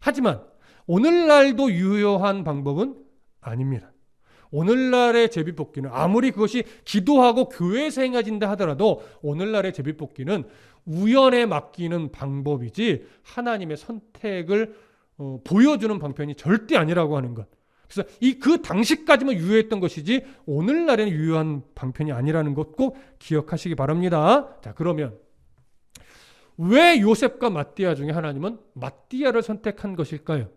하지만 오늘날도 유효한 방법은 아닙니다. 오늘날의 제비뽑기는 아무리 그것이 기도하고 교회에서 행해진다 하더라도 오늘날의 제비뽑기는 우연에 맡기는 방법이지 하나님의 선택을 보여주는 방편이 절대 아니라고 하는 것. 그래서 그 당시까지만 유효했던 것이지 오늘날에는 유효한 방편이 아니라는 것 꼭 기억하시기 바랍니다. 자, 그러면 왜 요셉과 mattia 중에 하나님은 mattia를 선택한 것일까요?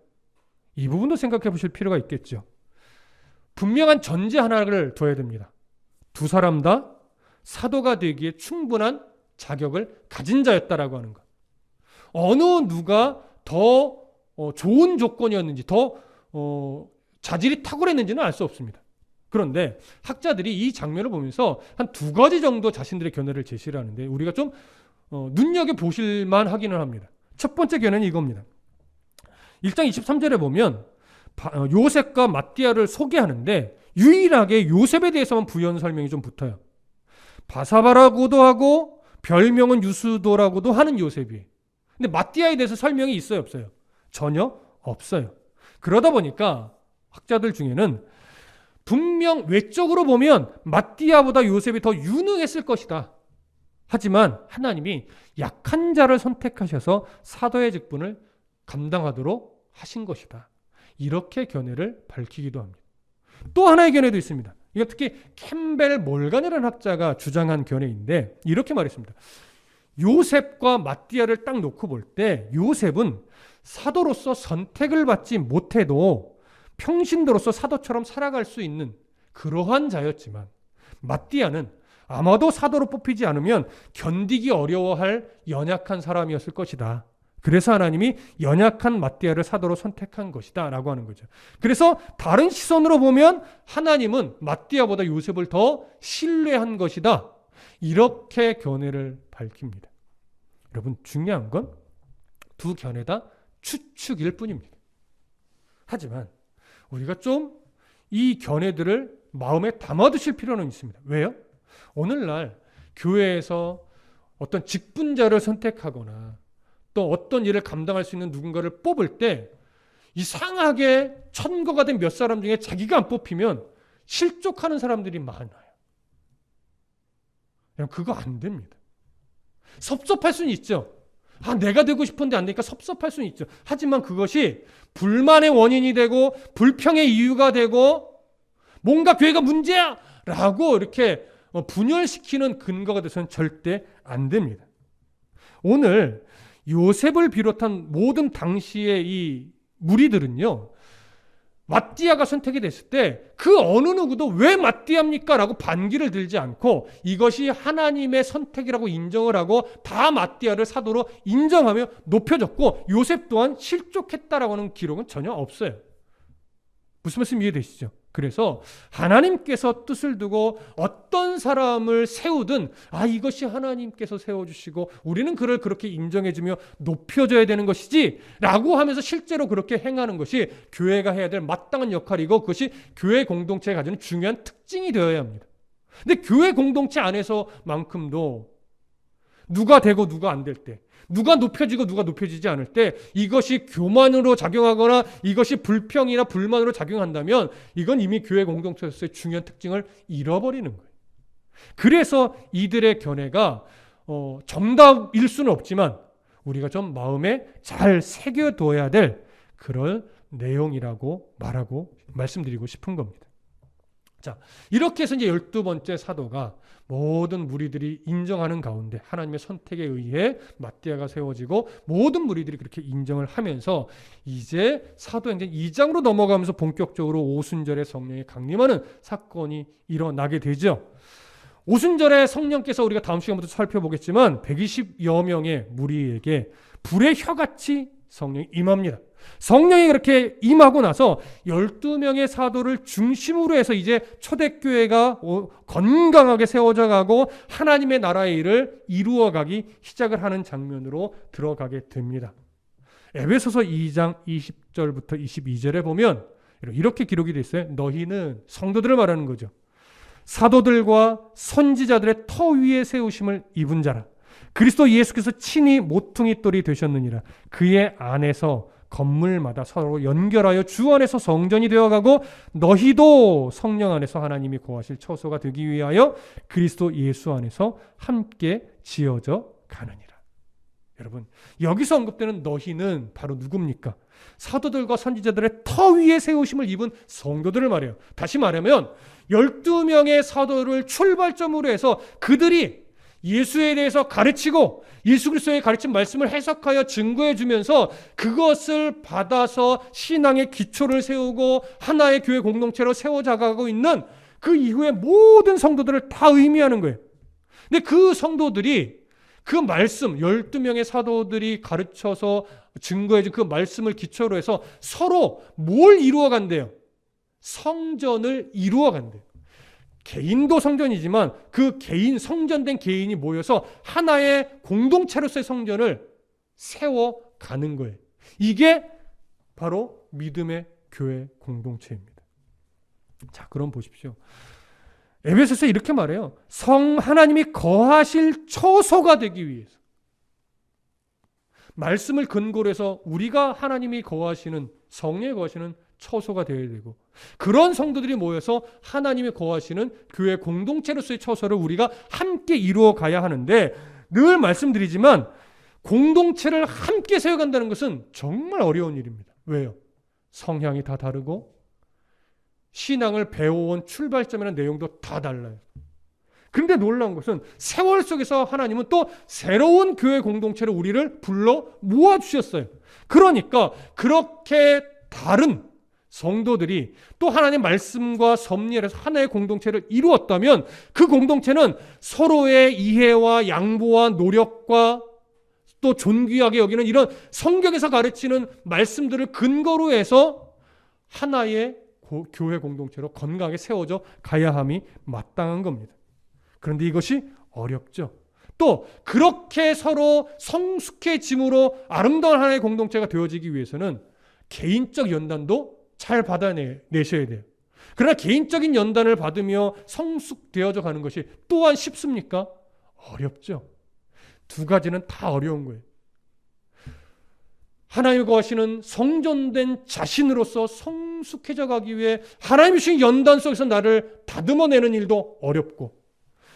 이 부분도 생각해 보실 필요가 있겠죠. 분명한 전제 하나를 둬야 됩니다. 두 사람 다 사도가 되기에 충분한 자격을 가진 자였다라고 하는 것. 어느 누가 더 좋은 조건이었는지 더 자질이 탁월했는지는 알 수 없습니다. 그런데 학자들이 이 장면을 보면서 한 두 가지 정도 자신들의 견해를 제시를 하는데 우리가 좀 눈여겨보실만 하기는 합니다. 첫 번째 견해는 이겁니다. 1장 23절에 보면 요셉과 mattia를 소개하는데 유일하게 요셉에 대해서만 부연 설명이 좀 붙어요. 바사바라고도 하고 별명은 유수도라고도 하는 요셉이에요. 근데 mattia에 대해서 설명이 있어요, 없어요? 전혀 없어요. 그러다 보니까 학자들 중에는 분명 외적으로 보면 mattia보다 요셉이 더 유능했을 것이다. 하지만 하나님이 약한 자를 선택하셔서 사도의 직분을 감당하도록 하신 것이다. 이렇게 견해를 밝히기도 합니다. 또 하나의 견해도 있습니다. 이거 특히 캠벨 몰간이라는 학자가 주장한 견해인데 이렇게 말했습니다. 요셉과 mattia를 딱 놓고 볼 때 요셉은 사도로서 선택을 받지 못해도 평신도로서 사도처럼 살아갈 수 있는 그러한 자였지만 mattia는 아마도 사도로 뽑히지 않으면 견디기 어려워할 연약한 사람이었을 것이다. 그래서 하나님이 연약한 mattia를 사도로 선택한 것이다 라고 하는 거죠. 그래서 다른 시선으로 보면 하나님은 mattia보다 요셉을 더 신뢰한 것이다. 이렇게 견해를 밝힙니다. 여러분, 중요한 건 두 견해 다 추측일 뿐입니다. 하지만 우리가 좀 이 견해들을 마음에 담아두실 필요는 있습니다. 왜요? 오늘날 교회에서 어떤 직분자를 선택하거나 또 어떤 일을 감당할 수 있는 누군가를 뽑을 때 이상하게 천거가 된 몇 사람 중에 자기가 안 뽑히면 실족하는 사람들이 많아요. 그거 안 됩니다. 섭섭할 수는 있죠. 내가 되고 싶은데 안 되니까 섭섭할 수는 있죠. 하지만 그것이 불만의 원인이 되고 불평의 이유가 되고 뭔가 교회가 문제야! 라고 이렇게 분열시키는 근거가 돼서는 절대 안 됩니다. 오늘 요셉을 비롯한 모든 당시의 이 무리들은요, 마띠아가 선택이 됐을 때 그 어느 누구도 왜 마띠아입니까? 라고 반기를 들지 않고 이것이 하나님의 선택이라고 인정을 하고 다 마띠아를 사도로 인정하며 높여졌고 요셉 또한 실족했다라고 하는 기록은 전혀 없어요. 무슨 말씀 이해되시죠? 그래서 하나님께서 뜻을 두고 어떤 사람을 세우든 이것이 하나님께서 세워주시고 우리는 그를 그렇게 인정해주며 높여줘야 되는 것이지 라고 하면서 실제로 그렇게 행하는 것이 교회가 해야 될 마땅한 역할이고 그것이 교회 공동체가 가지는 중요한 특징이 되어야 합니다. 근데 교회 공동체 안에서만큼도 누가 되고 누가 안 될 때, 누가 높여지고 누가 높여지지 않을 때 이것이 교만으로 작용하거나 이것이 불평이나 불만으로 작용한다면 이건 이미 교회 공동체에서의 중요한 특징을 잃어버리는 거예요. 그래서 이들의 견해가 정답일 수는 없지만 우리가 좀 마음에 잘 새겨둬야 될 그런 내용이라고 말씀드리고 싶은 겁니다. 자, 이렇게 해서 이제 12번째 사도가 모든 무리들이 인정하는 가운데 하나님의 선택에 의해 마띠아가 세워지고 모든 무리들이 그렇게 인정을 하면서 이제 사도행전 2장으로 넘어가면서 본격적으로 오순절에 성령이 강림하는 사건이 일어나게 되죠. 오순절에 성령께서 우리가 다음 시간부터 살펴보겠지만 120여 명의 무리에게 불의 혀같이 성령이 임합니다. 성령이 그렇게 임하고 나서 12명의 사도를 중심으로 해서 이제 초대교회가 건강하게 세워져 가고 하나님의 나라의 일을 이루어가기 시작을 하는 장면으로 들어가게 됩니다. 에베소서 2장 20절부터 22절에 보면 이렇게 기록이 되어 있어요. 너희는 성도들을 말하는 거죠. 사도들과 선지자들의 터 위에 세우심을 입은 자라. 그리스도 예수께서 친히 모퉁이 돌이 되셨느니라. 그의 안에서 건물마다 서로 연결하여 주 안에서 성전이 되어가고 너희도 성령 안에서 하나님이 거하실 처소가 되기 위하여 그리스도 예수 안에서 함께 지어져 가느니라. 여러분, 여기서 언급되는 너희는 바로 누굽니까? 사도들과 선지자들의 터 위에 세우심을 입은 성도들을 말해요. 다시 말하면 12명의 사도를 출발점으로 해서 그들이 예수에 대해서 가르치고 예수 그리스도의 가르친 말씀을 해석하여 증거해 주면서 그것을 받아서 신앙의 기초를 세우고 하나의 교회 공동체로 세워져가고 있는 그 이후의 모든 성도들을 다 의미하는 거예요. 근데 그 성도들이 그 말씀 12명의 사도들이 가르쳐서 증거해 준 그 말씀을 기초로 해서 서로 뭘 이루어 간대요? 성전을 이루어 간대요. 개인도 성전이지만 그 개인, 성전된 개인이 모여서 하나의 공동체로서의 성전을 세워가는 거예요. 이게 바로 믿음의 교회 공동체입니다. 자, 그럼 보십시오. 에베소서 이렇게 말해요. 하나님이 거하실 처소가 되기 위해서. 말씀을 근거로 해서 우리가 하나님이 거하시는, 성령이 거하시는 처소가 되어야 되고 그런 성도들이 모여서 하나님이 거하시는 교회 공동체로서의 처소를 우리가 함께 이루어 가야 하는데 늘 말씀드리지만 공동체를 함께 세워간다는 것은 정말 어려운 일입니다. 왜요? 성향이 다 다르고 신앙을 배워온 출발점이나 내용도 다 달라요. 그런데 놀라운 것은 세월 속에서 하나님은 또 새로운 교회 공동체로 우리를 불러 모아주셨어요. 그러니까 그렇게 다른 성도들이 또 하나님의 말씀과 섭리에서 하나의 공동체를 이루었다면 그 공동체는 서로의 이해와 양보와 노력과 또 존귀하게 여기는 이런 성경에서 가르치는 말씀들을 근거로 해서 하나의 교회 공동체로 건강하게 세워져 가야 함이 마땅한 겁니다. 그런데 이것이 어렵죠. 또 그렇게 서로 성숙해짐으로 아름다운 하나의 공동체가 되어지기 위해서는 개인적 연단도 잘 받아내셔야 돼요. 그러나 개인적인 연단을 받으며 성숙되어져 가는 것이 또한 쉽습니까? 어렵죠. 두 가지는 다 어려운 거예요. 하나님이 거하시는 성전된 자신으로서 성숙해져 가기 위해 하나님이 주신 연단 속에서 나를 다듬어내는 일도 어렵고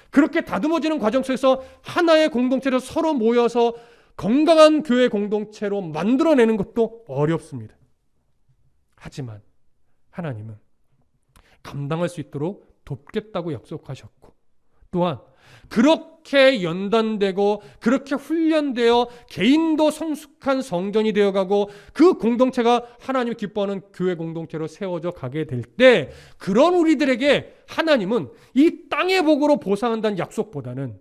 그렇게 다듬어지는 과정 속에서 하나의 공동체로 서로 모여서 건강한 교회 공동체로 만들어내는 것도 어렵습니다. 하지만 하나님은 감당할 수 있도록 돕겠다고 약속하셨고 또한 그렇게 연단되고 그렇게 훈련되어 개인도 성숙한 성전이 되어가고 그 공동체가 하나님이 기뻐하는 교회 공동체로 세워져 가게 될 때 그런 우리들에게 하나님은 이 땅의 복으로 보상한다는 약속보다는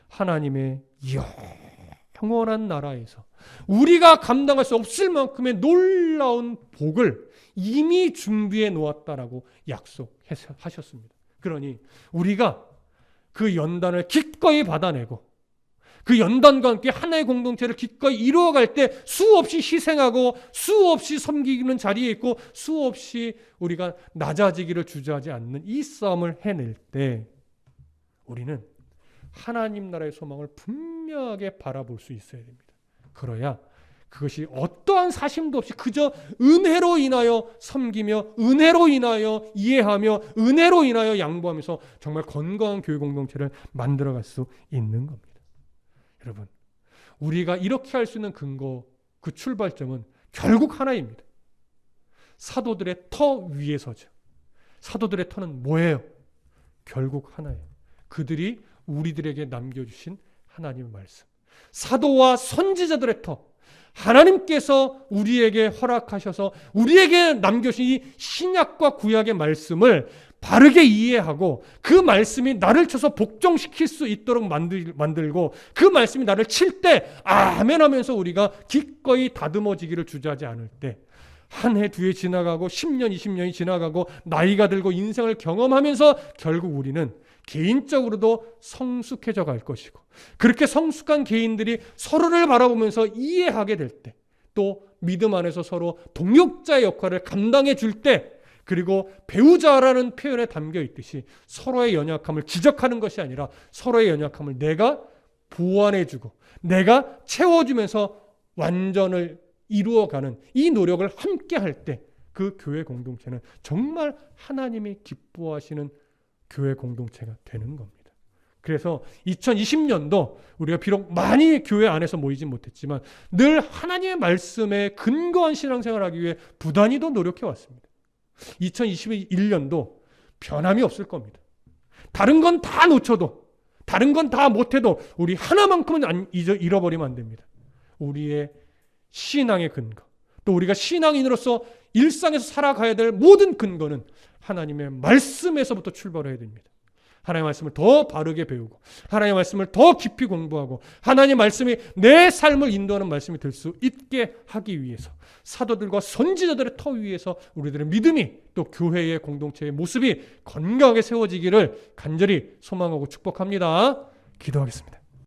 하나님의 영원한 나라에서 우리가 감당할 수 없을 만큼의 놀라운 복을 이미 준비해 놓았다라고 약속하셨습니다. 그러니 우리가 그 연단을 기꺼이 받아내고 그 연단과 함께 하나의 공동체를 기꺼이 이루어갈 때 수없이 희생하고 수없이 섬기는 자리에 있고 수없이 우리가 낮아지기를 주저하지 않는 이 싸움을 해낼 때 우리는 하나님 나라의 소망을 분명하게 바라볼 수 있어야 됩니다. 그래야 그것이 어떠한 사심도 없이 그저 은혜로 인하여 섬기며 은혜로 인하여 이해하며 은혜로 인하여 양보하면서 정말 건강한 교회 공동체를 만들어갈 수 있는 겁니다. 여러분, 우리가 이렇게 할 수 있는 근거, 그 출발점은 결국 하나입니다. 사도들의 터 위에 서죠. 사도들의 터는 뭐예요? 결국 하나예요. 그들이 우리들에게 남겨주신 하나님의 말씀. 사도와 선지자들의 터. 하나님께서 우리에게 허락하셔서 우리에게 남겨주신 이 신약과 구약의 말씀을 바르게 이해하고 그 말씀이 나를 쳐서 복종시킬 수 있도록 만들고 그 말씀이 나를 칠 때 아멘 하면서 우리가 기꺼이 다듬어지기를 주저하지 않을 때 한 해, 두 해 지나가고 10년, 20년이 지나가고 나이가 들고 인생을 경험하면서 결국 우리는 개인적으로도 성숙해져 갈 것이고 그렇게 성숙한 개인들이 서로를 바라보면서 이해하게 될 때 또 믿음 안에서 서로 동역자의 역할을 감당해 줄 때 그리고 배우자라는 표현에 담겨 있듯이 서로의 연약함을 지적하는 것이 아니라 서로의 연약함을 내가 보완해주고 내가 채워주면서 완전을 이루어가는 이 노력을 함께 할 때 그 교회 공동체는 정말 하나님이 기뻐하시는 교회 공동체가 되는 겁니다. 그래서 2020년도 우리가 비록 많이 교회 안에서 모이진 못했지만 늘 하나님의 말씀에 근거한 신앙생활을 하기 위해 부단히도 노력해 왔습니다. 2021년도 변함이 없을 겁니다. 다른 건 다 놓쳐도 다른 건 다 못해도 우리 하나만큼은 잃어버리면 안 됩니다. 우리의 신앙의 근거 또 우리가 신앙인으로서 일상에서 살아가야 될 모든 근거는 하나님의 말씀에서부터 출발해야 됩니다. 하나님의 말씀을 더 바르게 배우고 하나님의 말씀을 더 깊이 공부하고 하나님의 말씀이 내 삶을 인도하는 말씀이 될 수 있게 하기 위해서 사도들과 선지자들의 터 위에서 우리들의 믿음이 또 교회의 공동체의 모습이 건강하게 세워지기를 간절히 소망하고 축복합니다. 기도하겠습니다.